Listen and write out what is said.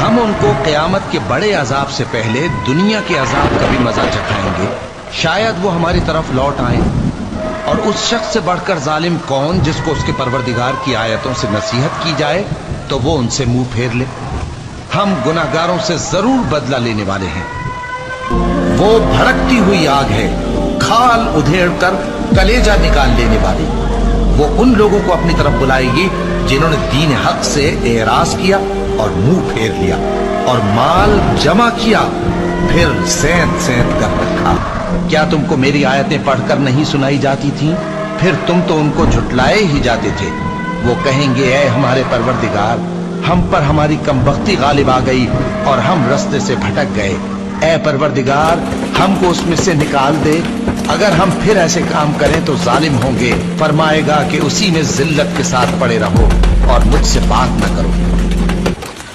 हम उनको क़यामत के बड़े अजाब से पहले दुनिया के अजाब का भी मजा चखाएंगे। शायद वो हमारी तरफ लौट आए। और उस शख्स से बढ़कर जालिम कौन जिसको उसके परवरदिगार की आयतों से नसीहत की जाए तो वो उनसे मुंह फेर ले। हम गुनाहगारों से जरूर बदला लेने वाले हैं। वो भड़कती हुई आग है, खाल उधेड़ कर कलेजा निकाल लेने वाली। वो उन लोगों को अपनी तरफ बुलाएगी जिन्होंने दीन हक से एराज किया और मुंह फेर लिया और माल जमा किया फिर सैंत सैंत कर रखा। क्या तुमको मेरी आयतें पढ़कर नहीं सुनाई जाती थीं? फिर तुम तो उनको झुटलाए ही जाते थे। वो कहेंगे, ऐ हमारे परवरदिगार, हम पर हमारी कमबख्ती गालिब आ गई और हम रास्ते से भटक गए। ऐ परवरदिगार, हमको उसमें से निकाल दे। अगर हम फिर ऐसे काम करें तो जालिम होंगे। फरमाएगा कि उसी में जिल्लत के साथ पड़े रहो और मुझसे बात न करो।